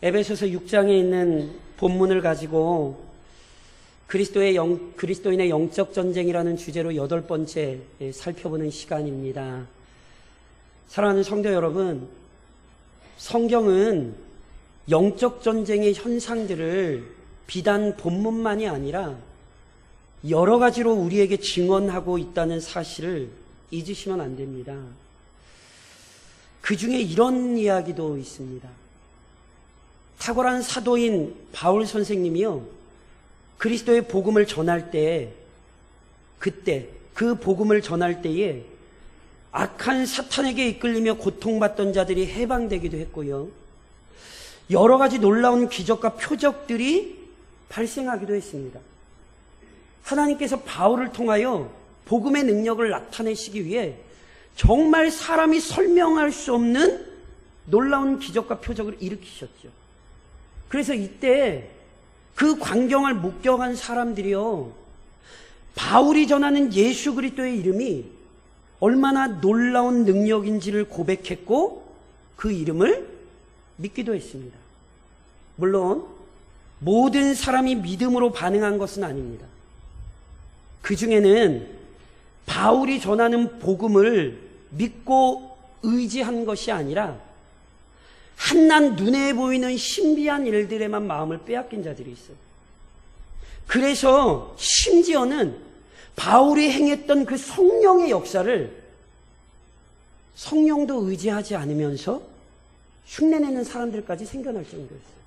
에베소서 6장에 있는 본문을 가지고 그리스도인의 영적 전쟁이라는 주제로 8번째 살펴보는 시간입니다. 사랑하는 성도 여러분, 성경은 영적 전쟁의 현상들을 비단 본문만이 아니라 여러 가지로 우리에게 증언하고 있다는 사실을 잊으시면 안 됩니다. 그 중에 이런 이야기도 있습니다. 탁월한 사도인 바울 선생님이요, 그리스도의 복음을 전할 때, 그 복음을 전할 때에 악한 사탄에게 이끌리며 고통받던 자들이 해방되기도 했고요, 여러 가지 놀라운 기적과 표적들이 발생하기도 했습니다. 하나님께서 바울을 통하여 복음의 능력을 나타내시기 위해 정말 사람이 설명할 수 없는 놀라운 기적과 표적을 일으키셨죠. 그래서 이때 그 광경을 목격한 사람들이요, 바울이 전하는 예수 그리스도의 이름이 얼마나 놀라운 능력인지를 고백했고 그 이름을 믿기도 했습니다. 물론 모든 사람이 믿음으로 반응한 것은 아닙니다. 그 중에는 바울이 전하는 복음을 믿고 의지한 것이 아니라 한낱 눈에 보이는 신비한 일들에만 마음을 빼앗긴 자들이 있어요. 그래서 심지어는 바울이 행했던 그 성령의 역사를 성령도 의지하지 않으면서 흉내내는 사람들까지 생겨날 정도였어요.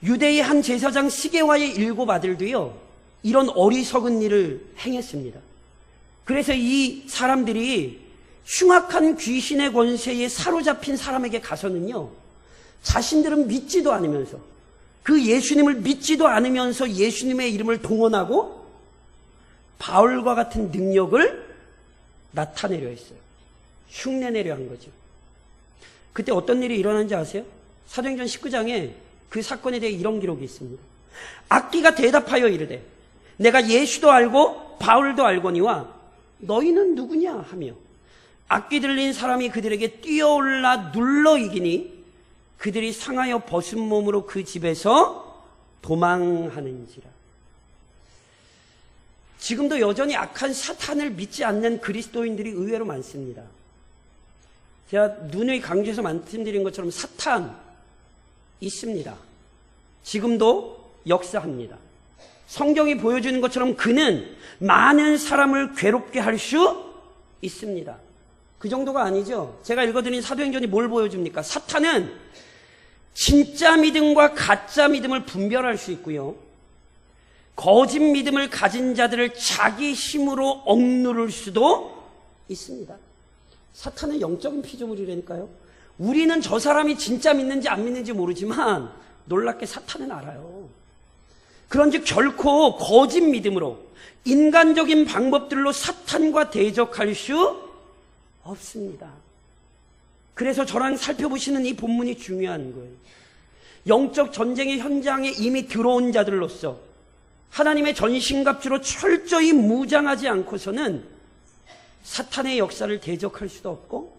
유대의 한 제사장 시게와의 7 아들도요, 이런 어리석은 일을 행했습니다. 그래서 이 사람들이 흉악한 귀신의 권세에 사로잡힌 사람에게 가서는요, 자신들은 믿지도 않으면서, 그 예수님을 믿지도 않으면서 예수님의 이름을 동원하고 바울과 같은 능력을 나타내려 했어요. 흉내내려 한 거죠. 그때 어떤 일이 일어난지 아세요? 사도행전 19장에 그 사건에 대해 이런 기록이 있습니다. 악기가 대답하여 이르되 내가 예수도 알고 바울도 알거니와 너희는 누구냐 하며 악기 들린 사람이 그들에게 뛰어올라 눌러 이기니 그들이 상하여 벗은 몸으로 그 집에서 도망하는지라. 지금도 여전히 악한 사탄을 믿지 않는 그리스도인들이 의외로 많습니다. 제가 누누이 강조해서 말씀드린 것처럼 사탄 있습니다. 지금도 역사합니다. 성경이 보여주는 것처럼 그는 많은 사람을 괴롭게 할 수 있습니다. 그 정도가 아니죠. 제가 읽어드린 사도행전이 뭘 보여줍니까? 사탄은 진짜 믿음과 가짜 믿음을 분별할 수 있고요, 거짓 믿음을 가진 자들을 자기 힘으로 억누를 수도 있습니다. 사탄은 영적인 피조물이라니까요. 우리는 저 사람이 진짜 믿는지 안 믿는지 모르지만 놀랍게 사탄은 알아요. 그런즉 결코 거짓 믿음으로 인간적인 방법들로 사탄과 대적할 수 없습니다. 그래서 저랑 살펴보시는 이 본문이 중요한 거예요. 영적 전쟁의 현장에 이미 들어온 자들로서 하나님의 전신갑주로 철저히 무장하지 않고서는 사탄의 역사를 대적할 수도 없고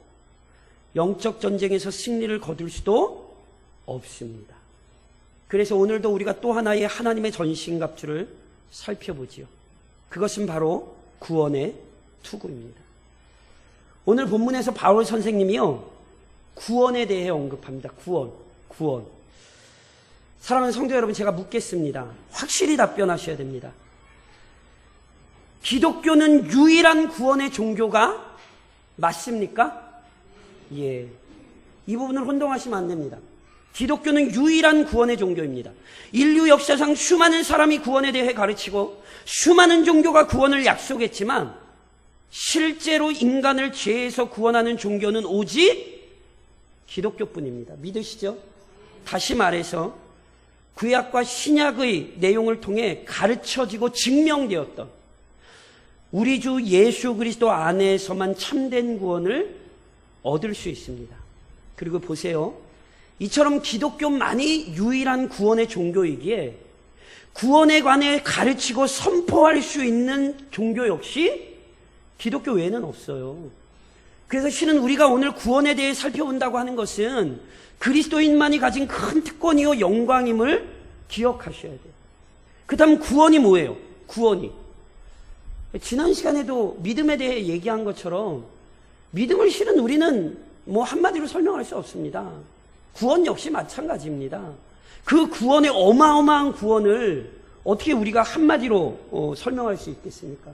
영적 전쟁에서 승리를 거둘 수도 없습니다. 그래서 오늘도 우리가 또 하나의 하나님의 전신갑주를 살펴보지요. 그것은 바로 구원의 투구입니다. 오늘 본문에서 바울 선생님이요, 구원에 대해 언급합니다. 구원. 사랑하는 성도 여러분, 제가 묻겠습니다. 확실히 답변하셔야 됩니다. 기독교는 유일한 구원의 종교가 맞습니까? 예. 이 부분을 혼동하시면 안 됩니다. 기독교는 유일한 구원의 종교입니다. 인류 역사상 수많은 사람이 구원에 대해 가르치고 수많은 종교가 구원을 약속했지만 실제로 인간을 죄에서 구원하는 종교는 오직 기독교뿐입니다. 믿으시죠? 다시 말해서 구약과 신약의 내용을 통해 가르쳐지고 증명되었던 우리 주 예수 그리스도 안에서만 참된 구원을 얻을 수 있습니다. 그리고 보세요. 이처럼 기독교만이 유일한 구원의 종교이기에 구원에 관해 가르치고 선포할 수 있는 종교 역시 기독교 외에는 없어요. 그래서 실은 우리가 오늘 구원에 대해 살펴본다고 하는 것은 그리스도인만이 가진 큰 특권이요 영광임을 기억하셔야 돼요. 그 다음 구원이 뭐예요? 구원이. 지난 시간에도 믿음에 대해 얘기한 것처럼 믿음을 실은 우리는 뭐 한마디로 설명할 수 없습니다. 구원 역시 마찬가지입니다. 그 구원의 어마어마한 구원을 어떻게 우리가 한마디로 설명할 수 있겠습니까?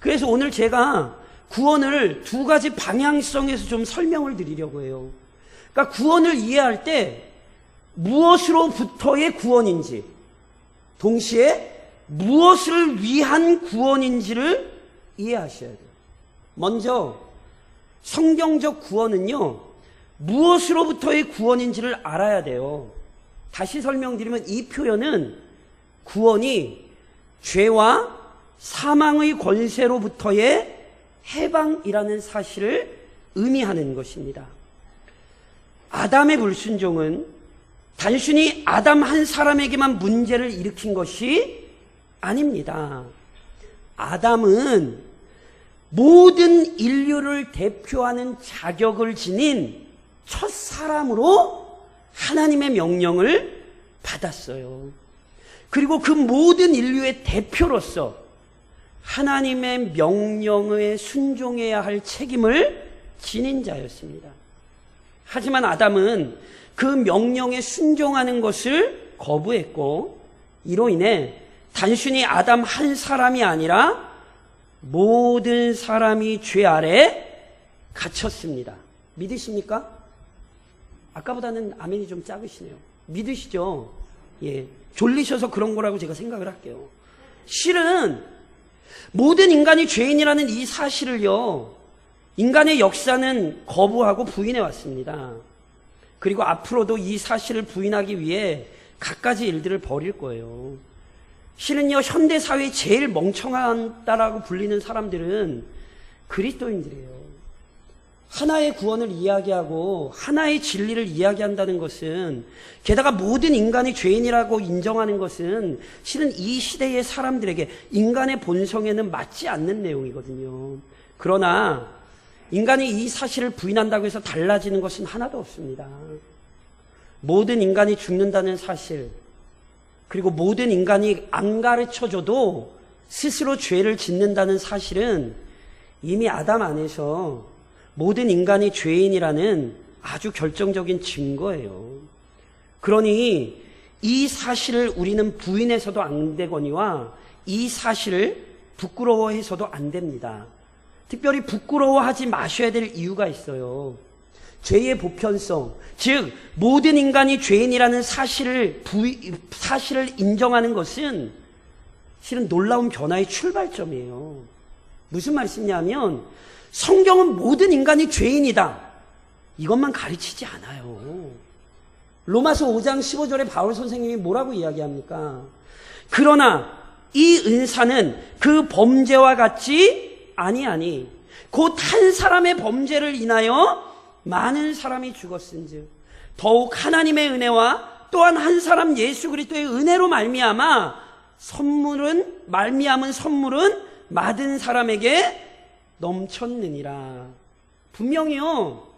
그래서 오늘 제가 구원을 두 가지 방향성에서 좀 설명을 드리려고 해요. 그러니까 구원을 이해할 때 무엇으로부터의 구원인지, 동시에 무엇을 위한 구원인지를 이해하셔야 돼요. 먼저 성경적 구원은요, 무엇으로부터의 구원인지를 알아야 돼요. 다시 설명드리면 이 표현은 구원이 죄와 사망의 권세로부터의 해방이라는 사실을 의미하는 것입니다. 아담의 불순종은 단순히 아담 한 사람에게만 문제를 일으킨 것이 아닙니다. 아담은 모든 인류를 대표하는 자격을 지닌 첫 사람으로 하나님의 명령을 받았어요. 그리고 그 모든 인류의 대표로서 하나님의 명령에 순종해야 할 책임을 지닌 자였습니다. 하지만 아담은 그 명령에 순종하는 것을 거부했고, 이로 인해 단순히 아담 한 사람이 아니라 모든 사람이 죄 아래 갇혔습니다. 믿으십니까? 아까보다는 아멘이 좀 작으시네요. 믿으시죠? 예. 졸리셔서 그런 거라고 제가 생각을 할게요. 실은 모든 인간이 죄인이라는 이 사실을요, 인간의 역사는 거부하고 부인해 왔습니다. 그리고 앞으로도 이 사실을 부인하기 위해 갖가지 일들을 벌일 거예요. 실은요, 현대사회의 제일 멍청하다라고 불리는 사람들은 그리스도인들이에요. 하나의 구원을 이야기하고 하나의 진리를 이야기한다는 것은, 게다가 모든 인간이 죄인이라고 인정하는 것은 실은 이 시대의 사람들에게 인간의 본성에는 맞지 않는 내용이거든요. 그러나 인간이 이 사실을 부인한다고 해서 달라지는 것은 하나도 없습니다. 모든 인간이 죽는다는 사실, 그리고 모든 인간이 안 가르쳐줘도 스스로 죄를 짓는다는 사실은 이미 아담 안에서 모든 인간이 죄인이라는 아주 결정적인 증거예요. 그러니 이 사실을 우리는 부인해서도 안 되거니와 이 사실을 부끄러워해서도 안 됩니다. 특별히 부끄러워하지 마셔야 될 이유가 있어요. 죄의 보편성, 즉 모든 인간이 죄인이라는 사실을 인정하는 것은 실은 놀라운 변화의 출발점이에요. 무슨 말씀이냐면 성경은 모든 인간이 죄인이다, 이것만 가르치지 않아요. 로마서 5장 15절에 바울 선생님이 뭐라고 이야기합니까? 그러나 이 은사는 그 범죄와 같지 아니하니 곧 한 사람의 범죄를 인하여 많은 사람이 죽었은즉 더욱 하나님의 은혜와 또한 한 사람 예수 그리스도의 은혜로 말미암은 선물은 받은 사람에게 넘쳤느니라. 분명히요,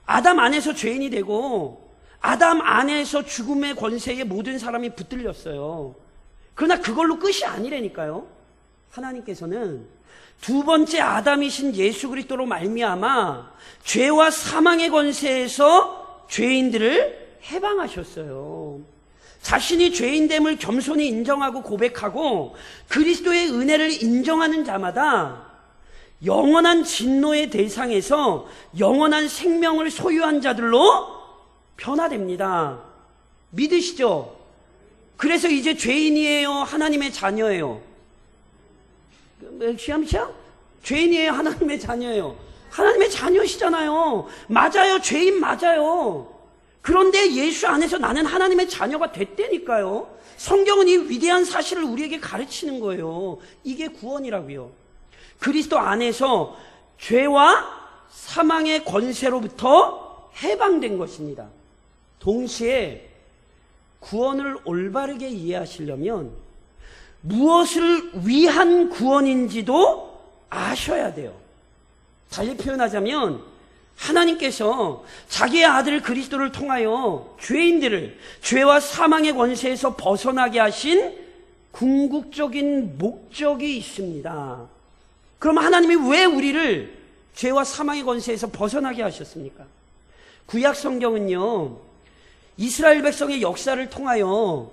아담 안에서 죄인이 되고 아담 안에서 죽음의 권세에 모든 사람이 붙들렸어요. 그러나 그걸로 끝이 아니라니까요. 하나님께서는 두 번째 아담이신 예수 그리스도로 말미암아 죄와 사망의 권세에서 죄인들을 해방하셨어요. 자신이 죄인됨을 겸손히 인정하고 고백하고 그리스도의 은혜를 인정하는 자마다 영원한 진노의 대상에서 영원한 생명을 소유한 자들로 변화됩니다. 믿으시죠? 그래서 이제 죄인이에요? 하나님의 자녀예요? 시험시험? 죄인이에요? 하나님의 자녀예요? 하나님의 자녀시잖아요. 맞아요. 죄인 맞아요. 그런데 예수 안에서 나는 하나님의 자녀가 됐다니까요. 성경은 이 위대한 사실을 우리에게 가르치는 거예요. 이게 구원이라고요. 그리스도 안에서 죄와 사망의 권세로부터 해방된 것입니다. 동시에 구원을 올바르게 이해하시려면 무엇을 위한 구원인지도 아셔야 돼요. 달리 표현하자면 하나님께서 자기의 아들 그리스도를 통하여 죄인들을 죄와 사망의 권세에서 벗어나게 하신 궁극적인 목적이 있습니다. 그럼 하나님이 왜 우리를 죄와 사망의 권세에서 벗어나게 하셨습니까? 구약 성경은요, 이스라엘 백성의 역사를 통하여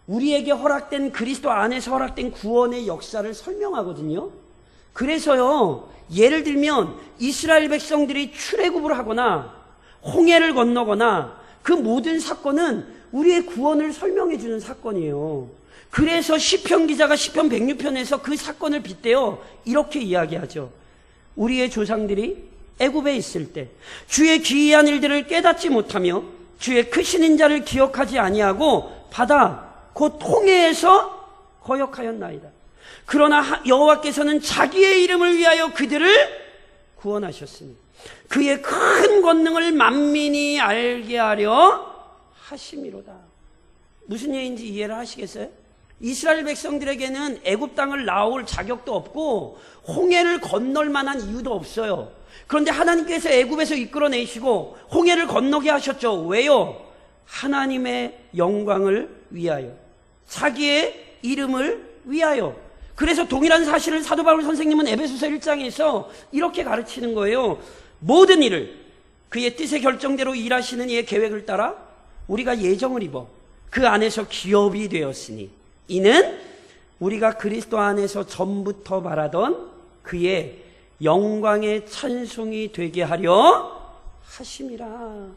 우리에게 허락된 그리스도 안에서 허락된 구원의 역사를 설명하거든요. 그래서요, 예를 들면 이스라엘 백성들이 출애굽을 하거나 홍해를 건너거나 그 모든 사건은 우리의 구원을 설명해 주는 사건이에요. 그래서 시편 기자가 시편 106편에서 그 사건을 빗대어 이렇게 이야기하죠. 우리의 조상들이 애굽에 있을 때 주의 기이한 일들을 깨닫지 못하며 주의 크신 인자를 기억하지 아니하고 바다 곧 홍해에서 거역하였나이다. 그러나 여호와께서는 자기의 이름을 위하여 그들을 구원하셨으니 그의 큰 권능을 만민이 알게 하려 하심이로다. 무슨 얘기인지 이해를 하시겠어요? 이스라엘 백성들에게는 애굽 땅을 나올 자격도 없고 홍해를 건널 만한 이유도 없어요. 그런데 하나님께서 애굽에서 이끌어내시고 홍해를 건너게 하셨죠. 왜요? 하나님의 영광을 위하여, 자기의 이름을 위하여. 그래서 동일한 사실을 사도 바울 선생님은 에베소서 1장에서 이렇게 가르치는 거예요. 모든 일을 그의 뜻의 결정대로 일하시는 이의 계획을 따라 우리가 예정을 입어 그 안에서 기업이 되었으니 이는 우리가 그리스도 안에서 전부터 바라던 그의 영광의 찬송이 되게 하려 하심이라.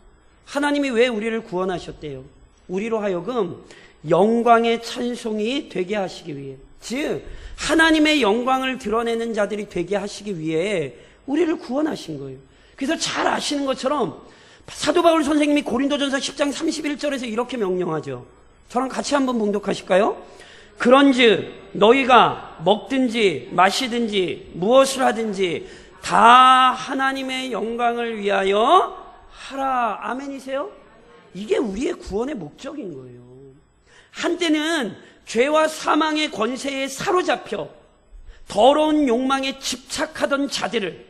하나님이 왜 우리를 구원하셨대요? 우리로 하여금 영광의 찬송이 되게 하시기 위해, 즉 하나님의 영광을 드러내는 자들이 되게 하시기 위해 우리를 구원하신 거예요. 그래서 잘 아시는 것처럼 사도 바울 선생님이 고린도전서 10장 31절에서 이렇게 명령하죠. 저랑 같이 한번 봉독하실까요? 그런즉 너희가 먹든지 마시든지 무엇을 하든지 다 하나님의 영광을 위하여 하라. 아멘이세요? 이게 우리의 구원의 목적인 거예요. 한때는 죄와 사망의 권세에 사로잡혀 더러운 욕망에 집착하던 자들을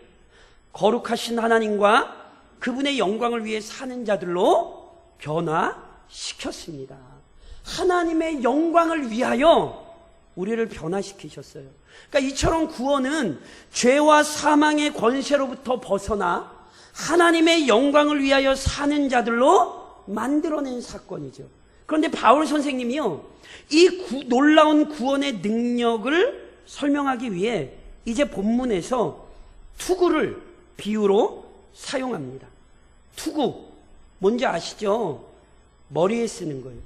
거룩하신 하나님과 그분의 영광을 위해 사는 자들로 변화시켰습니다. 하나님의 영광을 위하여 우리를 변화시키셨어요. 그러니까 이처럼 구원은 죄와 사망의 권세로부터 벗어나 하나님의 영광을 위하여 사는 자들로 만들어낸 사건이죠. 그런데 바울 선생님이요, 이 놀라운 구원의 능력을 설명하기 위해 이제 본문에서 투구를 비유로 사용합니다. 투구, 뭔지 아시죠? 머리에 쓰는 거예요.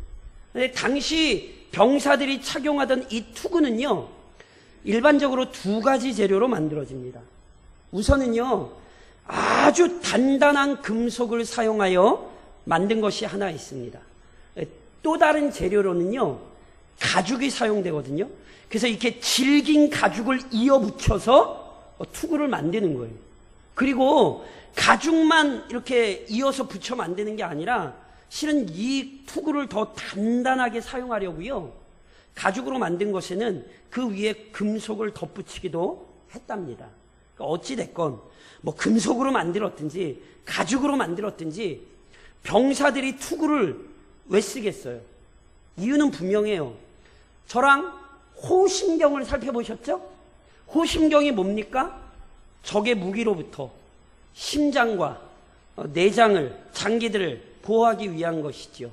근데 당시 병사들이 착용하던 이 투구는요, 일반적으로 두 가지 재료로 만들어집니다. 우선은요, 아주 단단한 금속을 사용하여 만든 것이 하나 있습니다. 또 다른 재료로는요, 가죽이 사용되거든요. 그래서 이렇게 질긴 가죽을 이어 붙여서 투구를 만드는 거예요. 그리고 가죽만 이렇게 이어서 붙여 만드는 게 아니라 실은 이 투구를 더 단단하게 사용하려고요, 가죽으로 만든 것에는 그 위에 금속을 덧붙이기도 했답니다. 그러니까 어찌됐건 뭐 금속으로 만들었든지 가죽으로 만들었든지 병사들이 투구를 왜 쓰겠어요? 이유는 분명해요. 저랑 호심경을 살펴보셨죠? 호심경이 뭡니까? 적의 무기로부터 심장과 내장을, 장기들을 보호하기 위한 것이죠.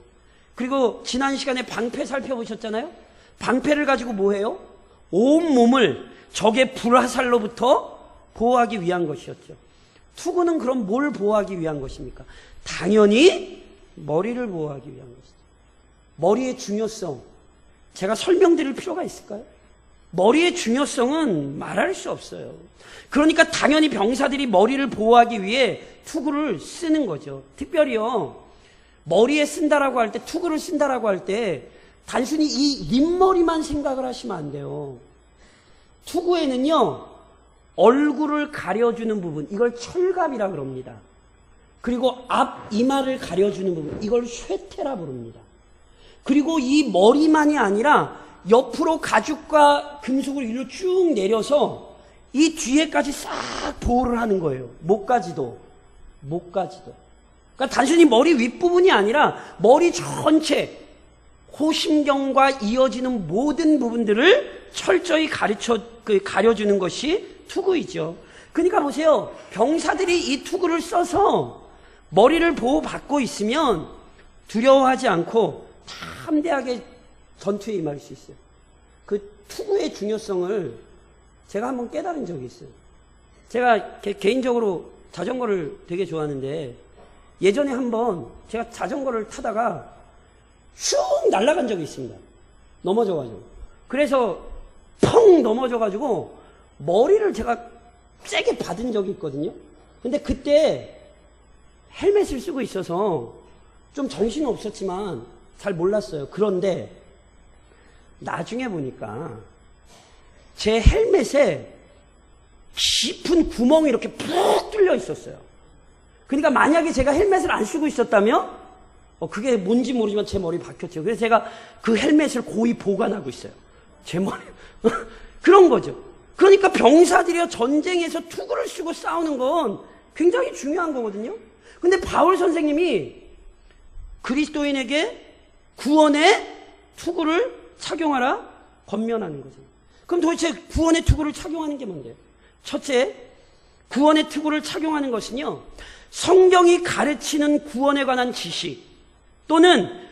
그리고 지난 시간에 방패 살펴보셨잖아요? 방패를 가지고 뭐 해요? 온 몸을 적의 불화살로부터 보호하기 위한 것이었죠. 투구는 그럼 뭘 보호하기 위한 것입니까? 당연히 머리를 보호하기 위한 것이죠. 머리의 중요성, 제가 설명드릴 필요가 있을까요? 머리의 중요성은 말할 수 없어요. 그러니까 당연히 병사들이 머리를 보호하기 위해 투구를 쓰는 거죠. 특별히요, 머리에 쓴다라고 할 때, 투구를 쓴다라고 할 때 단순히 이 윗머리만 생각을 하시면 안 돼요. 투구에는요, 얼굴을 가려주는 부분, 이걸 철갑이라 그럽니다. 그리고 앞 이마를 가려주는 부분, 이걸 쇠퇴라 부릅니다. 그리고 이 머리만이 아니라 옆으로 가죽과 금속을 일로 쭉 내려서 이 뒤에까지 싹 보호를 하는 거예요. 목까지도. 목까지도. 그러니까 단순히 머리 윗부분이 아니라 머리 전체, 호심경과 이어지는 모든 부분들을 철저히 가려주는 것이 투구이죠. 그러니까 보세요. 병사들이 이 투구를 써서 머리를 보호받고 있으면 두려워하지 않고 담대하게 전투에 임할 수 있어요. 그 투구의 중요성을 제가 한번 깨달은 적이 있어요. 제가 개인적으로 자전거를 되게 좋아하는데 예전에 한번 제가 자전거를 타다가 슉 날아간 적이 있습니다. 넘어져가지고. 그래서 펑 넘어져가지고 머리를 제가 세게 받은 적이 있거든요. 근데 그때 헬멧을 쓰고 있어서 좀 정신은 없었지만 잘 몰랐어요. 그런데 나중에 보니까 제 헬멧에 깊은 구멍이 이렇게 푹 뚫려 있었어요. 그러니까 만약에 제가 헬멧을 안 쓰고 있었다면 그게 뭔지 모르지만 제 머리에 박혔죠. 그래서 제가 그 헬멧을 고이 보관하고 있어요. 제 머리. 그런 거죠. 그러니까 병사들이요, 전쟁에서 투구를 쓰고 싸우는 건 굉장히 중요한 거거든요. 근데 바울 선생님이 그리스도인에게 구원의 투구를 착용하라 권면하는 거죠. 그럼 도대체 구원의 투구를 착용하는 게 뭔데요? 첫째, 구원의 투구를 착용하는 것은요, 성경이 가르치는 구원에 관한 지식 또는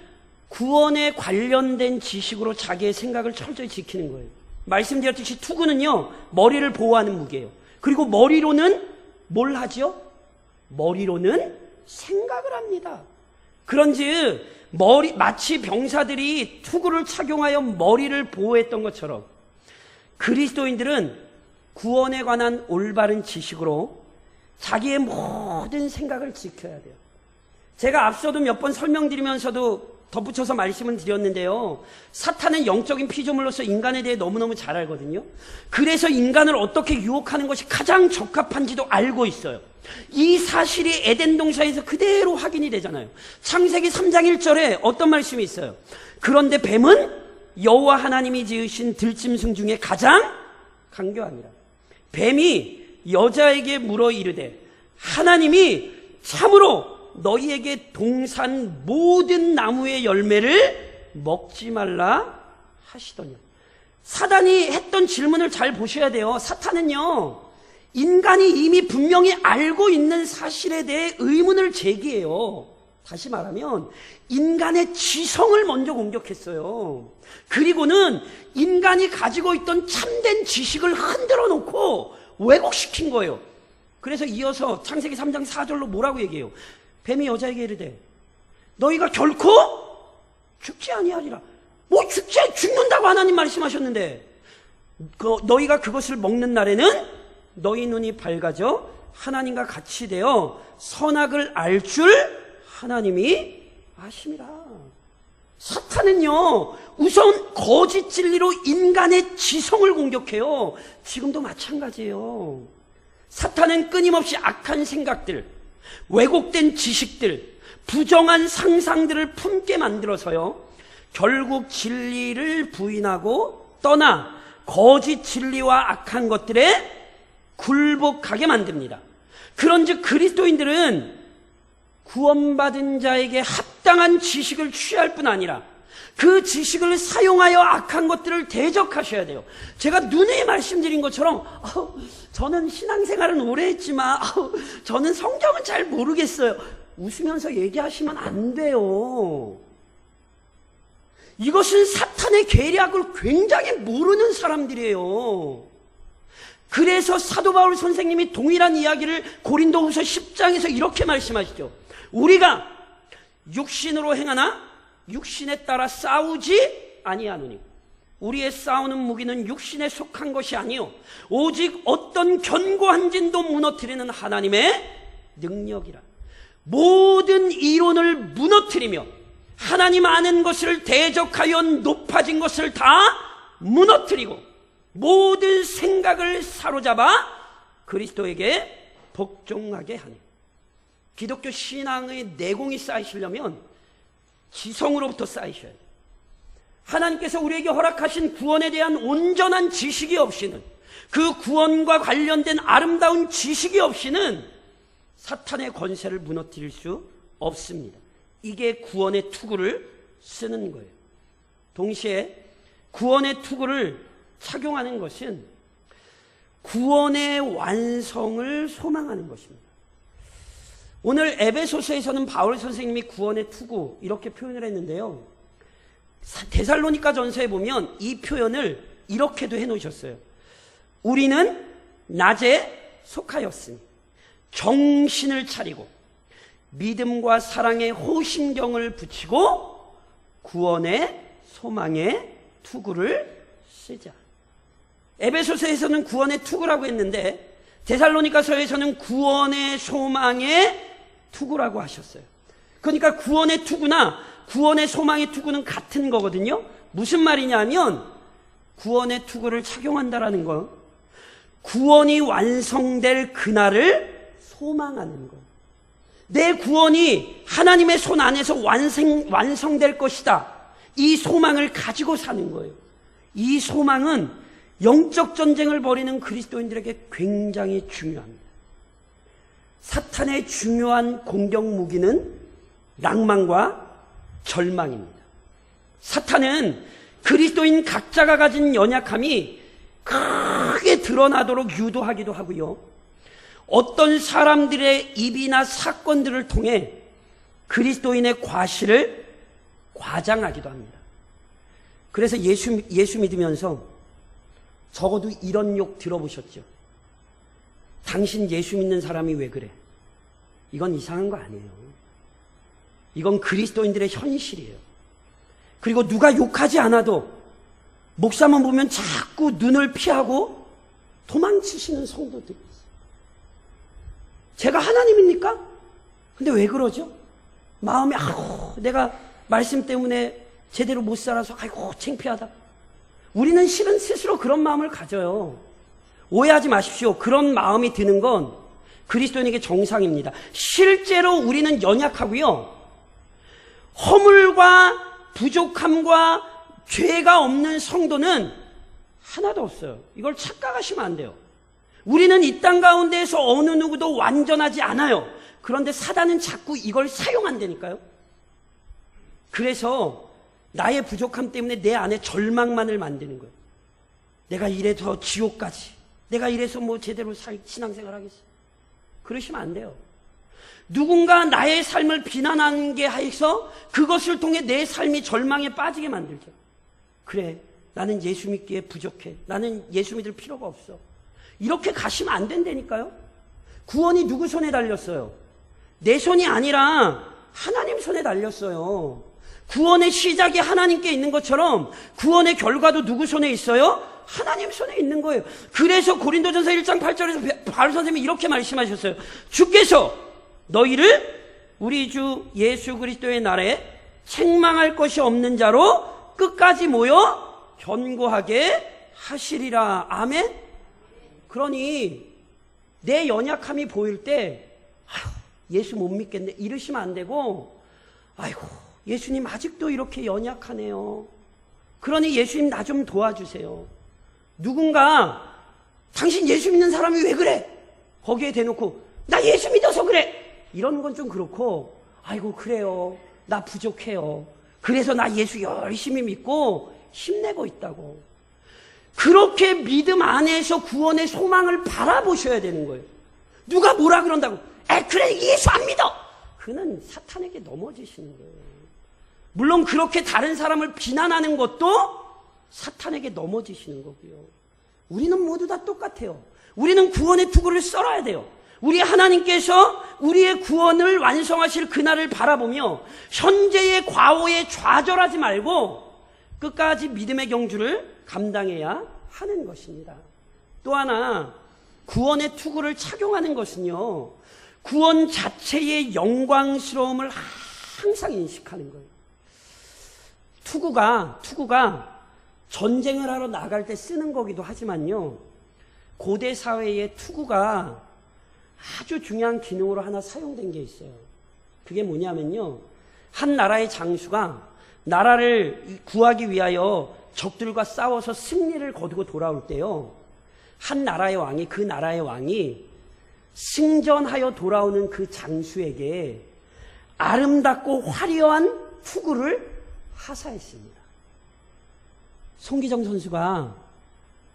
구원에 관련된 지식으로 자기의 생각을 철저히 지키는 거예요. 말씀드렸듯이 투구는요, 머리를 보호하는 무기예요. 그리고 머리로는 뭘 하죠? 머리로는 생각을 합니다. 그런즉 마치 병사들이 투구를 착용하여 머리를 보호했던 것처럼 그리스도인들은 구원에 관한 올바른 지식으로 자기의 모든 생각을 지켜야 돼요. 제가 앞서도 몇 번 설명드리면서도 덧붙여서 말씀을 드렸는데요. 사탄은 영적인 피조물로서 인간에 대해 너무너무 잘 알거든요. 그래서 인간을 어떻게 유혹하는 것이 가장 적합한지도 알고 있어요. 이 사실이 에덴 동산에서 그대로 확인이 되잖아요. 창세기 3장 1절에 어떤 말씀이 있어요? 그런데 뱀은 여호와 하나님이 지으신 들짐승 중에 가장 강교하니라. 뱀이 여자에게 물어 이르되 하나님이 참으로 너희에게 동산 모든 나무의 열매를 먹지 말라 하시더냐. 사단이 했던 질문을 잘 보셔야 돼요. 사탄은요, 인간이 이미 분명히 알고 있는 사실에 대해 의문을 제기해요. 다시 말하면 인간의 지성을 먼저 공격했어요. 그리고는 인간이 가지고 있던 참된 지식을 흔들어 놓고 왜곡시킨 거예요. 그래서 이어서 창세기 3장 4절로 뭐라고 얘기해요? 뱀이 여자에게 이르되 너희가 결코 죽지 아니하리라. 뭐 죽는다고 하나님 말씀하셨는데 너희가 그것을 먹는 날에는 너희 눈이 밝아져 하나님과 같이 되어 선악을 알 줄 하나님이 아심이라. 사탄은요, 우선 거짓 진리로 인간의 지성을 공격해요. 지금도 마찬가지예요. 사탄은 끊임없이 악한 생각들, 왜곡된 지식들, 부정한 상상들을 품게 만들어서요, 결국 진리를 부인하고 떠나 거짓 진리와 악한 것들에 굴복하게 만듭니다. 그런즉 그리스도인들은 구원받은 자에게 합당한 지식을 취할 뿐 아니라 그 지식을 사용하여 악한 것들을 대적하셔야 돼요. 제가 누누이 말씀드린 것처럼 저는 신앙생활은 오래 했지만 저는 성경은 잘 모르겠어요. 웃으면서 얘기하시면 안 돼요. 이것은 사탄의 계략을 굉장히 모르는 사람들이에요. 그래서 사도 바울 선생님이 동일한 이야기를 고린도후서 10장에서 이렇게 말씀하시죠. 우리가 육신으로 행하나 육신에 따라 싸우지 아니하노니 우리의 싸우는 무기는 육신에 속한 것이 아니요 오직 어떤 견고한 진도 무너뜨리는 하나님의 능력이라. 모든 이론을 무너뜨리며 하나님 아는 것을 대적하여 높아진 것을 다 무너뜨리고 모든 생각을 사로잡아 그리스도에게 복종하게 하니. 기독교 신앙의 내공이 쌓이시려면 지성으로부터 쌓이셔야 돼요. 하나님께서 우리에게 허락하신 구원에 대한 온전한 지식이 없이는, 그 구원과 관련된 아름다운 지식이 없이는 사탄의 권세를 무너뜨릴 수 없습니다. 이게 구원의 투구를 쓰는 거예요. 동시에 구원의 투구를 착용하는 것은 구원의 완성을 소망하는 것입니다. 오늘 에베소서에서는 바울 선생님이 구원의 투구 이렇게 표현을 했는데요. 데살로니가 전서에 보면 이 표현을 이렇게도 해놓으셨어요. 우리는 낮에 속하였으니 정신을 차리고 믿음과 사랑의 호심경을 붙이고 구원의 소망의 투구를 쓰자. 에베소서에서는 구원의 투구라고 했는데 데살로니가서에서는 구원의 소망의 투구라고 하셨어요. 그러니까 구원의 투구나 구원의 소망의 투구는 같은 거거든요. 무슨 말이냐면 구원의 투구를 착용한다라는 건 구원이 완성될 그날을 소망하는 거예요. 내 구원이 하나님의 손 안에서 완성될 것이다. 이 소망을 가지고 사는 거예요. 이 소망은 영적 전쟁을 벌이는 그리스도인들에게 굉장히 중요합니다. 사탄의 중요한 공격 무기는 낭만과 절망입니다. 사탄은 그리스도인 각자가 가진 연약함이 크게 드러나도록 유도하기도 하고요. 어떤 사람들의 입이나 사건들을 통해 그리스도인의 과실을 과장하기도 합니다. 그래서 예수 믿으면서 적어도 이런 욕 들어보셨죠? 당신 예수 믿는 사람이 왜 그래? 이건 이상한 거 아니에요. 이건 그리스도인들의 현실이에요. 그리고 누가 욕하지 않아도 목사만 보면 자꾸 눈을 피하고 도망치시는 성도들이 있어요. 제가 하나님입니까? 근데 왜 그러죠? 마음이 내가 말씀 때문에 제대로 못 살아서 아이고 창피하다. 우리는 실은 스스로 그런 마음을 가져요. 오해하지 마십시오. 그런 마음이 드는 건 그리스도인에게 정상입니다. 실제로 우리는 연약하고요. 허물과 부족함과 죄가 없는 성도는 하나도 없어요. 이걸 착각하시면 안 돼요. 우리는 이 땅 가운데에서 어느 누구도 완전하지 않아요. 그런데 사단은 자꾸 이걸 사용한다니까요. 그래서 나의 부족함 때문에 내 안에 절망만을 만드는 거예요. 내가 이래서 지옥까지, 내가 이래서 뭐 제대로 신앙생활 하겠어. 그러시면 안 돼요. 누군가 나의 삶을 비난하는 게 해서 그것을 통해 내 삶이 절망에 빠지게 만들죠. 그래, 나는 예수 믿기에 부족해. 나는 예수 믿을 필요가 없어. 이렇게 가시면 안 된다니까요. 구원이 누구 손에 달렸어요? 내 손이 아니라 하나님 손에 달렸어요. 구원의 시작이 하나님께 있는 것처럼 구원의 결과도 누구 손에 있어요? 하나님 손에 있는 거예요. 그래서 고린도전서 1장 8절에서 바울 선생님이 이렇게 말씀하셨어요. 주께서 너희를 우리 주 예수 그리스도의 날에 책망할 것이 없는 자로 끝까지 모여 견고하게 하시리라. 아멘? 그러니 내 연약함이 보일 때 예수 못 믿겠네 이러시면 안 되고, 아이고 예수님 아직도 이렇게 연약하네요. 그러니 예수님 나 좀 도와주세요. 누군가 당신 예수 믿는 사람이 왜 그래? 거기에 대놓고 나 예수 믿어서 그래 이러는 건 좀 그렇고, 아이고 그래요 나 부족해요. 그래서 나 예수 열심히 믿고 힘내고 있다고. 그렇게 믿음 안에서 구원의 소망을 바라보셔야 되는 거예요. 누가 뭐라 그런다고 그래 예수 안 믿어, 그는 사탄에게 넘어지시는 거예요. 물론 그렇게 다른 사람을 비난하는 것도 사탄에게 넘어지시는 거고요. 우리는 모두 다 똑같아요. 우리는 구원의 투구를 썰어야 돼요. 우리 하나님께서 우리의 구원을 완성하실 그날을 바라보며 현재의 과오에 좌절하지 말고 끝까지 믿음의 경주를 감당해야 하는 것입니다. 또 하나, 구원의 투구를 착용하는 것은요, 구원 자체의 영광스러움을 항상 인식하는 거예요. 투구가 전쟁을 하러 나갈 때 쓰는 거기도 하지만요, 고대 사회의 투구가 아주 중요한 기능으로 하나 사용된 게 있어요. 그게 뭐냐면요, 한 나라의 장수가 나라를 구하기 위하여 적들과 싸워서 승리를 거두고 돌아올 때요, 한 나라의 왕이, 그 나라의 왕이 승전하여 돌아오는 그 장수에게 아름답고 화려한 투구를 하사했습니다. 송기정 선수가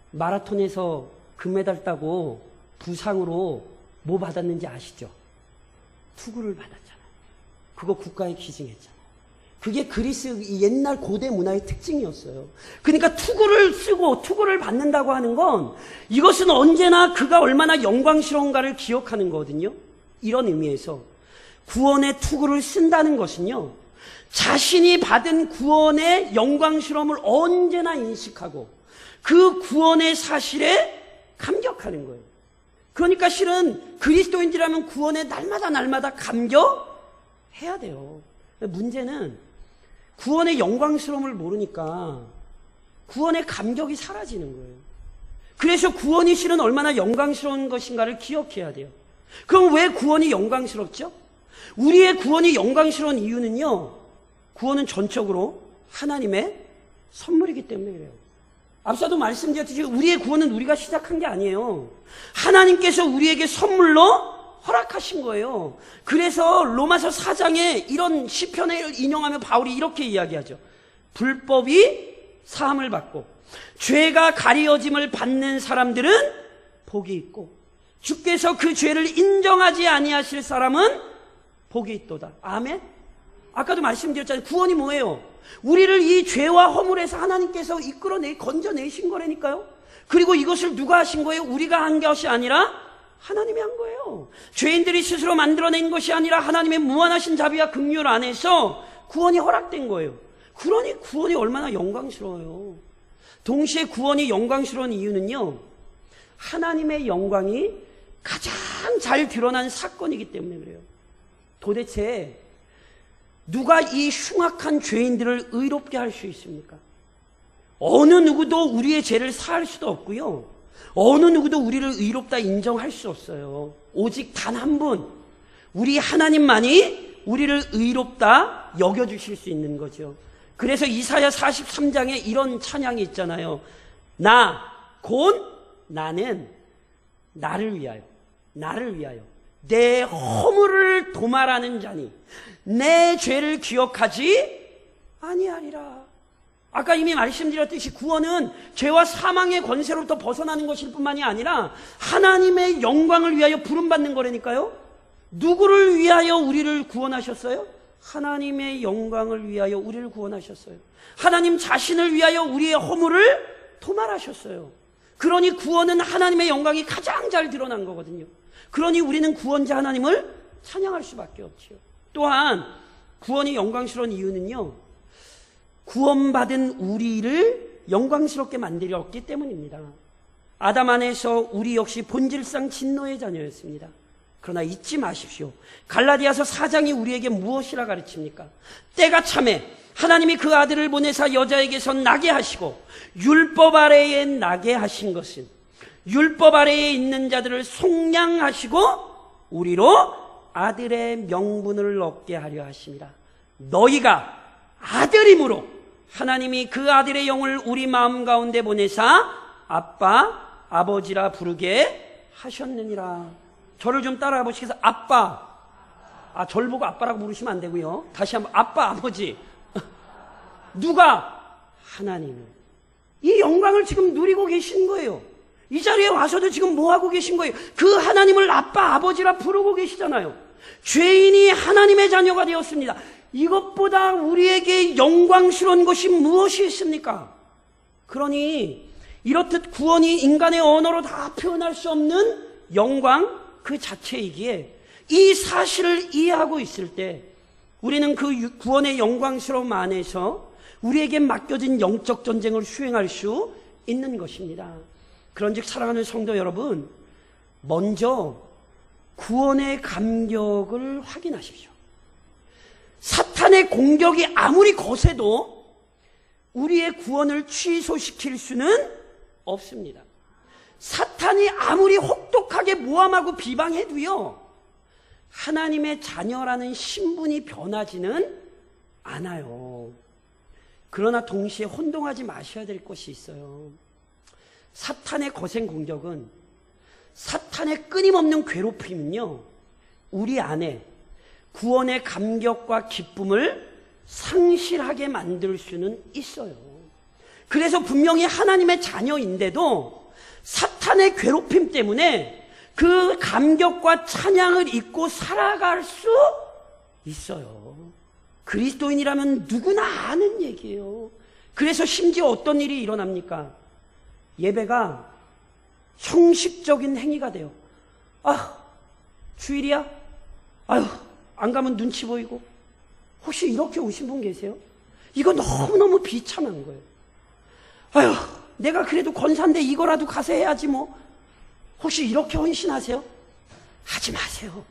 마라톤에서 금메달 따고 부상으로 뭐 받았는지 아시죠? 투구를 받았잖아요. 그거 국가에 기증했잖아요. 그게 그리스 옛날 고대 문화의 특징이었어요. 그러니까 투구를 쓰고 투구를 받는다고 하는 건 이것은 언제나 그가 얼마나 영광스러운가를 기억하는 거거든요. 이런 의미에서 구원의 투구를 쓴다는 것은요, 자신이 받은 구원의 영광스러움을 언제나 인식하고 그 구원의 사실에 감격하는 거예요. 그러니까 실은 그리스도인들이라면 구원에 날마다 감격해야 돼요. 문제는 구원의 영광스러움을 모르니까 구원의 감격이 사라지는 거예요. 그래서 구원이 실은 얼마나 영광스러운 것인가를 기억해야 돼요. 그럼 왜 구원이 영광스럽죠? 우리의 구원이 영광스러운 이유는요, 구원은 전적으로 하나님의 선물이기 때문에 그래요. 앞서도 말씀드렸듯이 우리의 구원은 우리가 시작한 게 아니에요. 하나님께서 우리에게 선물로 허락하신 거예요. 그래서 로마서 4장에 이런 시편을 인용하며 바울이 이렇게 이야기하죠. 불법이 사함을 받고 죄가 가리어짐을 받는 사람들은 복이 있고 주께서 그 죄를 인정하지 아니하실 사람은 복이 있도다. 아멘? 아까도 말씀드렸잖아요. 구원이 뭐예요? 우리를 이 죄와 허물에서 하나님께서 건져내신 거라니까요. 그리고 이것을 누가 하신 거예요? 우리가 한 것이 아니라 하나님이 한 거예요. 죄인들이 스스로 만들어낸 것이 아니라 하나님의 무한하신 자비와 긍휼 안에서 구원이 허락된 거예요. 그러니 구원이 얼마나 영광스러워요. 동시에 구원이 영광스러운 이유는요, 하나님의 영광이 가장 잘 드러난 사건이기 때문에 그래요. 도대체 누가 이 흉악한 죄인들을 의롭게 할 수 있습니까? 어느 누구도 우리의 죄를 사할 수도 없고요, 어느 누구도 우리를 의롭다 인정할 수 없어요. 오직 단 한 분, 우리 하나님만이 우리를 의롭다 여겨주실 수 있는 거죠. 그래서 이사야 43장에 이런 찬양이 있잖아요. 곧 나는 나를 위하여 내 허물을 도말하는 자니 내 죄를 기억하지 아니하리라. 아까 이미 말씀드렸듯이 구원은 죄와 사망의 권세로부터 벗어나는 것일 뿐만이 아니라 하나님의 영광을 위하여 부름받는 거라니까요. 누구를 위하여 우리를 구원하셨어요? 하나님의 영광을 위하여 우리를 구원하셨어요. 하나님 자신을 위하여 우리의 허물을 도말하셨어요. 그러니 구원은 하나님의 영광이 가장 잘 드러난 거거든요. 그러니 우리는 구원자 하나님을 찬양할 수밖에 없지요. 또한 구원이 영광스러운 이유는요, 구원받은 우리를 영광스럽게 만들었기 때문입니다. 아담 안에서 우리 역시 본질상 진노의 자녀였습니다. 그러나 잊지 마십시오. 갈라디아서 4장이 우리에게 무엇이라 가르칩니까? 때가 참에 하나님이 그 아들을 보내사 여자에게서 나게 하시고 율법 아래에 나게 하신 것은 율법 아래에 있는 자들을 속량하시고 우리로 아들의 명분을 얻게 하려 하심이라. 너희가 아들임으로 하나님이 그 아들의 영을 우리 마음 가운데 보내사 아빠, 아버지라 부르게 하셨느니라. 저를 좀 따라가 보시겠어요? 아빠. 저를 보고 아빠라고 부르시면 안 되고요. 다시 한번 아빠, 아버지. 누가? 하나님은. 이 영광을 지금 누리고 계신 거예요. 이 자리에 와서도 지금 뭐 하고 계신 거예요? 그 하나님을 아빠, 아버지라 부르고 계시잖아요. 죄인이 하나님의 자녀가 되었습니다. 이것보다 우리에게 영광스러운 것이 무엇이 있습니까? 그러니 이렇듯 구원이 인간의 언어로 다 표현할 수 없는 영광 그 자체이기에 이 사실을 이해하고 있을 때 우리는 그 구원의 영광스러움 안에서 우리에게 맡겨진 영적 전쟁을 수행할 수 있는 것입니다. 그런즉 사랑하는 성도 여러분, 먼저 구원의 감격을 확인하십시오. 사탄의 공격이 아무리 거세도 우리의 구원을 취소시킬 수는 없습니다. 사탄이 아무리 혹독하게 모함하고 비방해도요, 하나님의 자녀라는 신분이 변하지는 않아요. 그러나 동시에 혼동하지 마셔야 될 것이 있어요. 사탄의 거센 공격은 사탄의 끊임없는 괴롭힘은요, 우리 안에 구원의 감격과 기쁨을 상실하게 만들 수는 있어요. 그래서 분명히 하나님의 자녀인데도 사탄의 괴롭힘 때문에 그 감격과 찬양을 잊고 살아갈 수 있어요. 그리스도인이라면 누구나 아는 얘기예요. 그래서 심지어 어떤 일이 일어납니까? 예배가 형식적인 행위가 돼요. 아, 주일이야? 아유, 안 가면 눈치 보이고. 혹시 이렇게 오신 분 계세요? 이거 너무너무 비참한 거예요. 아유, 내가 그래도 권사인데 이거라도 가서 해야지 뭐. 혹시 이렇게 헌신하세요? 하지 마세요.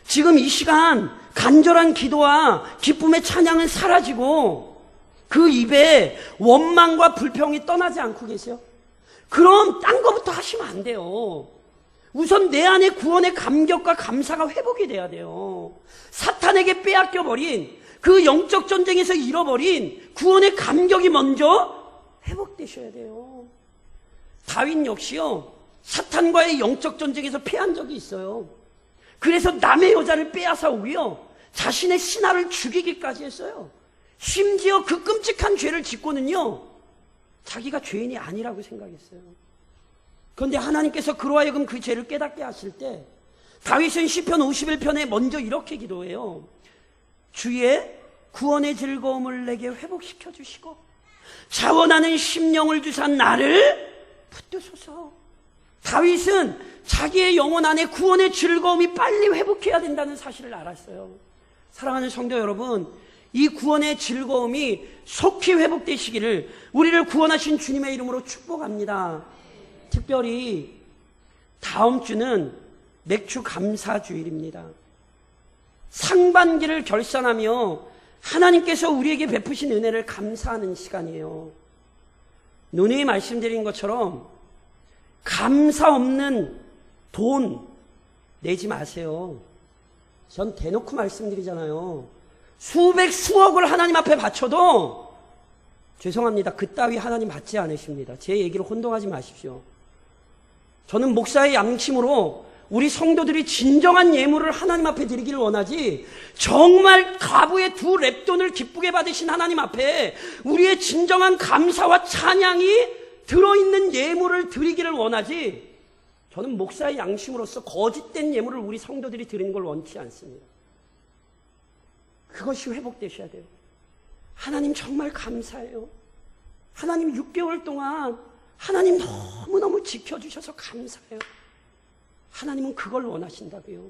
지금 이 시간 간절한 기도와 기쁨의 찬양은 사라지고 그 입에 원망과 불평이 떠나지 않고 계세요? 그럼 딴 거부터 하시면 안 돼요. 우선 내 안에 구원의 감격과 감사가 회복이 돼야 돼요. 사탄에게 빼앗겨버린 그 영적 전쟁에서 잃어버린 구원의 감격이 먼저 회복되셔야 돼요. 다윗 역시요, 사탄과의 영적 전쟁에서 패한 적이 있어요. 그래서 남의 여자를 빼앗아 오고요, 자신의 신하를 죽이기까지 했어요. 심지어 그 끔찍한 죄를 짓고는요, 자기가 죄인이 아니라고 생각했어요. 그런데 하나님께서 그로 하여금 그 죄를 깨닫게 하실 때 다윗은 시편 51편에 먼저 이렇게 기도해요. 주의 구원의 즐거움을 내게 회복시켜 주시고 자원하는 심령을 주사 나를 붙드소서. 다윗은 자기의 영혼 안에 구원의 즐거움이 빨리 회복해야 된다는 사실을 알았어요. 사랑하는 성도 여러분, 이 구원의 즐거움이 속히 회복되시기를 우리를 구원하신 주님의 이름으로 축복합니다. 특별히 다음 주는 맥주 감사 주일입니다. 상반기를 결산하며 하나님께서 우리에게 베푸신 은혜를 감사하는 시간이에요. 누누이 말씀드린 것처럼 감사 없는 돈 내지 마세요. 전 대놓고 말씀드리잖아요. 수백 수억을 하나님 앞에 바쳐도 죄송합니다. 그따위 하나님 받지 않으십니다. 제 얘기를 혼동하지 마십시오. 저는 목사의 양심으로 우리 성도들이 진정한 예물을 하나님 앞에 드리기를 원하지, 정말 가부의 두 랩돈을 기쁘게 받으신 하나님 앞에 우리의 진정한 감사와 찬양이 들어있는 예물을 드리기를 원하지, 저는 목사의 양심으로서 거짓된 예물을 우리 성도들이 드리는 걸 원치 않습니다. 그것이 회복되셔야 돼요. 하나님 정말 감사해요. 하나님 6개월 동안 하나님 너무너무 지켜주셔서 감사해요. 하나님은 그걸 원하신다고요.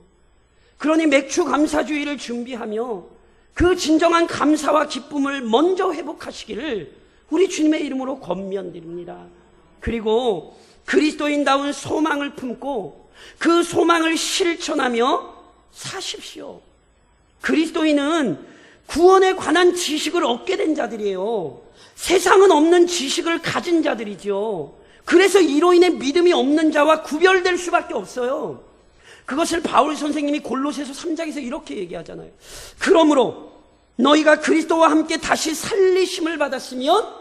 그러니 맥주 감사주의를 준비하며 그 진정한 감사와 기쁨을 먼저 회복하시기를 우리 주님의 이름으로 권면드립니다. 그리고 그리스도인다운 소망을 품고 그 소망을 실천하며 사십시오. 그리스도인은 구원에 관한 지식을 얻게 된 자들이에요. 세상은 없는 지식을 가진 자들이죠. 그래서 이로 인해 믿음이 없는 자와 구별될 수밖에 없어요. 그것을 바울 선생님이 골로새서 3장에서 이렇게 얘기하잖아요. 그러므로 너희가 그리스도와 함께 다시 살리심을 받았으면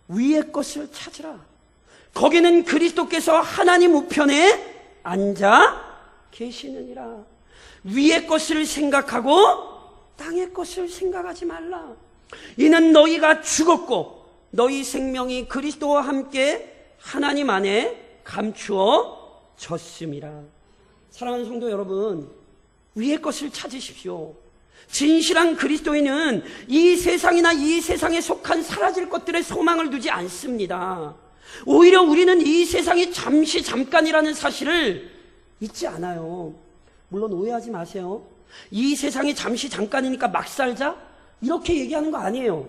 위의 것을 찾으라. 거기는 그리스도께서 하나님 우편에 앉아 계시느니라. 위의 것을 생각하고 땅의 것을 생각하지 말라. 이는 너희가 죽었고 너희 생명이 그리스도와 함께 하나님 안에 감추어졌음이라. 사랑하는 성도 여러분, 위의 것을 찾으십시오. 진실한 그리스도인은 이 세상이나 이 세상에 속한 사라질 것들에 소망을 두지 않습니다. 오히려 우리는 이 세상이 잠시 잠깐이라는 사실을 잊지 않아요. 물론 오해하지 마세요. 이 세상이 잠시 잠깐이니까 막 살자? 이렇게 얘기하는 거 아니에요.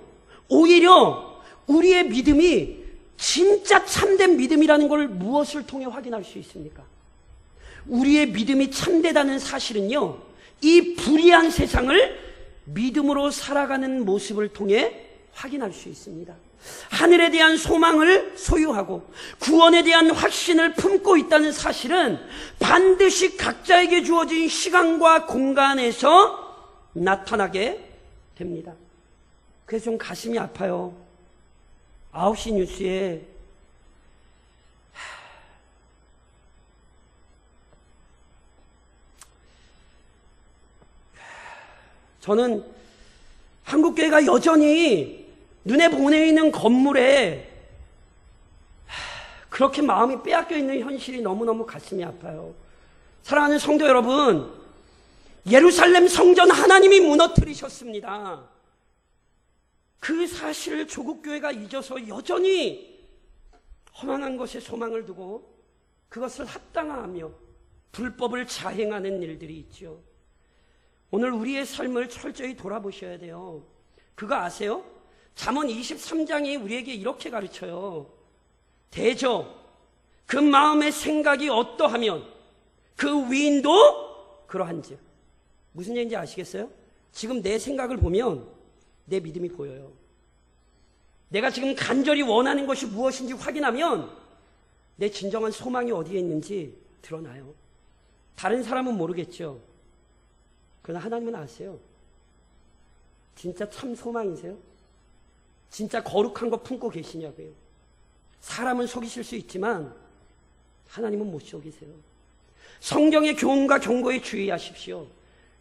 오히려 우리의 믿음이 진짜 참된 믿음이라는 걸 무엇을 통해 확인할 수 있습니까? 우리의 믿음이 참되다는 사실은요, 이 불의한 세상을 믿음으로 살아가는 모습을 통해 확인할 수 있습니다. 하늘에 대한 소망을 소유하고 구원에 대한 확신을 품고 있다는 사실은 반드시 각자에게 주어진 시간과 공간에서 나타나게 됩니다. 그래서 좀 가슴이 아파요. 9시 뉴스에 저는 한국교회가 여전히 눈에 보이는 건물에 그렇게 마음이 빼앗겨 있는 현실이 너무너무 가슴이 아파요. 사랑하는 성도 여러분, 예루살렘 성전 하나님이 무너뜨리셨습니다. 그 사실을 조국교회가 잊어서 여전히 허망한 것에 소망을 두고 그것을 합당화하며 불법을 자행하는 일들이 있죠. 오늘 우리의 삶을 철저히 돌아보셔야 돼요. 그거 아세요? 잠언 23장이 우리에게 이렇게 가르쳐요. 대저 그 마음의 생각이 어떠하면 그 위인도 그러한즉. 무슨 얘기인지 아시겠어요? 지금 내 생각을 보면 내 믿음이 보여요. 내가 지금 간절히 원하는 것이 무엇인지 확인하면 내 진정한 소망이 어디에 있는지 드러나요. 다른 사람은 모르겠죠. 그러나 하나님은 아세요. 진짜 참 소망이세요? 진짜 거룩한 거 품고 계시냐고요. 사람은 속이실 수 있지만 하나님은 못 속이세요. 성경의 교훈과 경고에 주의하십시오.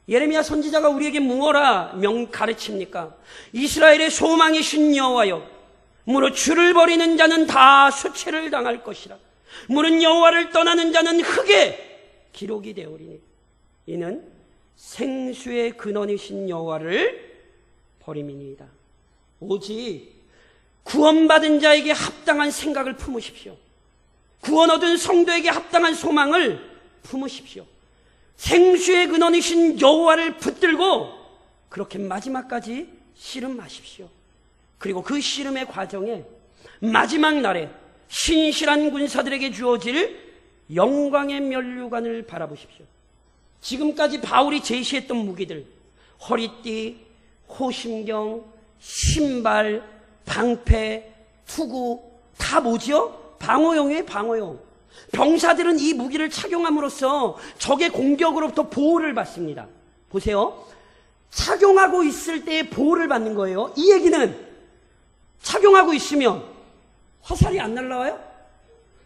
예레미야 선지자가 우리에게 무엇라 가르칩니까? 이스라엘의 소망이신 여호와여, 무릇 주를 버리는 자는 다 수치를 당할 것이라. 무릇 여호와를 떠나는 자는 흙에 기록이 되오리니 이는 생수의 근원이신 여호와를 버림이니이다. 오직 구원받은 자에게 합당한 생각을 품으십시오. 구원 얻은 성도에게 합당한 소망을 품으십시오. 생수의 근원이신 여호와를 붙들고 그렇게 마지막까지 씨름하십시오. 그리고 그 씨름의 과정에 마지막 날에 신실한 군사들에게 주어질 영광의 면류관을 바라보십시오. 지금까지 바울이 제시했던 무기들, 허리띠, 호심경, 신발, 방패, 투구, 다 뭐지요? 방어용이에요, 방어용. 병사들은 이 무기를 착용함으로써 적의 공격으로부터 보호를 받습니다. 보세요. 착용하고 있을 때 보호를 받는 거예요. 이 얘기는 착용하고 있으면 화살이 안 날라와요?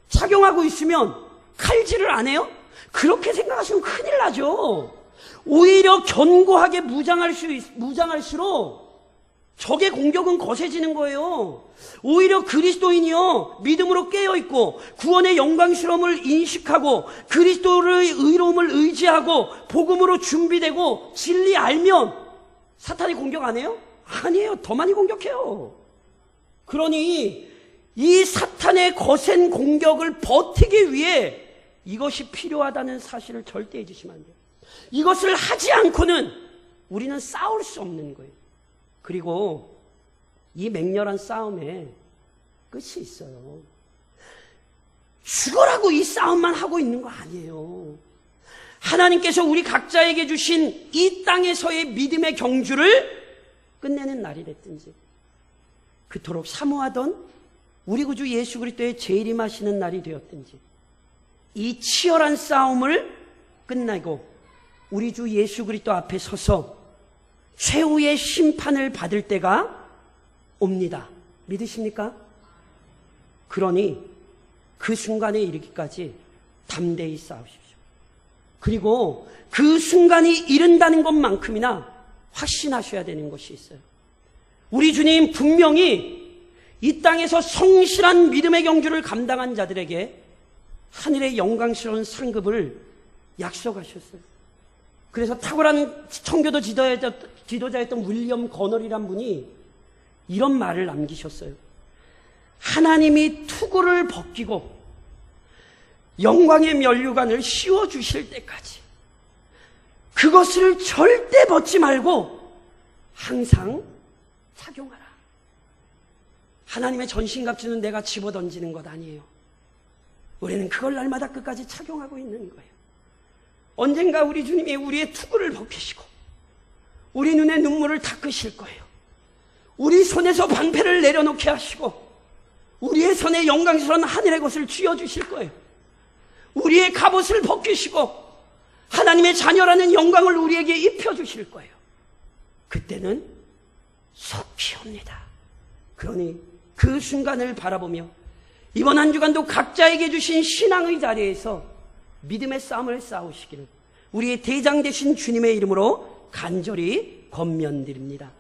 착용하고 있으면 칼질을 안 해요? 그렇게 생각하시면 큰일 나죠. 오히려 견고하게 무장할수록 적의 공격은 거세지는 거예요. 오히려 그리스도인이요, 믿음으로 깨어있고 구원의 영광스러움을 인식하고 그리스도의 의로움을 의지하고 복음으로 준비되고 진리 알면 사탄이 공격 안 해요? 아니에요. 더 많이 공격해요. 그러니 이 사탄의 거센 공격을 버티기 위해 이것이 필요하다는 사실을 절대 잊으시면 안 돼요. 이것을 하지 않고는 우리는 싸울 수 없는 거예요. 그리고 이 맹렬한 싸움에 끝이 있어요. 죽어라고 이 싸움만 하고 있는 거 아니에요. 하나님께서 우리 각자에게 주신 이 땅에서의 믿음의 경주를 끝내는 날이 됐든지, 그토록 사모하던 우리 구주 예수 그리스도의 재림하시는 날이 되었든지, 이 치열한 싸움을 끝내고 우리 주 예수 그리스도 앞에 서서 최후의 심판을 받을 때가 옵니다. 믿으십니까? 그러니 그 순간에 이르기까지 담대히 싸우십시오. 그리고 그 순간이 이른다는 것만큼이나 확신하셔야 되는 것이 있어요. 우리 주님 분명히 이 땅에서 성실한 믿음의 경주를 감당한 자들에게 하늘의 영광스러운 상급을 약속하셨어요. 그래서 탁월한 청교도 지도자였던 윌리엄 거널이란 분이 이런 말을 남기셨어요. 하나님이 투구를 벗기고 영광의 면류관을 씌워주실 때까지 그것을 절대 벗지 말고 항상 착용하라. 하나님의 전신갑주는 내가 집어던지는 것 아니에요. 우리는 그걸 날마다 끝까지 착용하고 있는 거예요. 언젠가 우리 주님이 우리의 투구를 벗기시고 우리 눈에 눈물을 닦으실 거예요. 우리 손에서 방패를 내려놓게 하시고 우리의 손에 영광스러운 하늘의 것을 쥐어주실 거예요. 우리의 갑옷을 벗기시고 하나님의 자녀라는 영광을 우리에게 입혀주실 거예요. 그때는 속히 옵니다. 그러니 그 순간을 바라보며 이번 한 주간도 각자에게 주신 신앙의 자리에서 믿음의 싸움을 싸우시기를 우리의 대장 되신 주님의 이름으로 간절히 권면드립니다.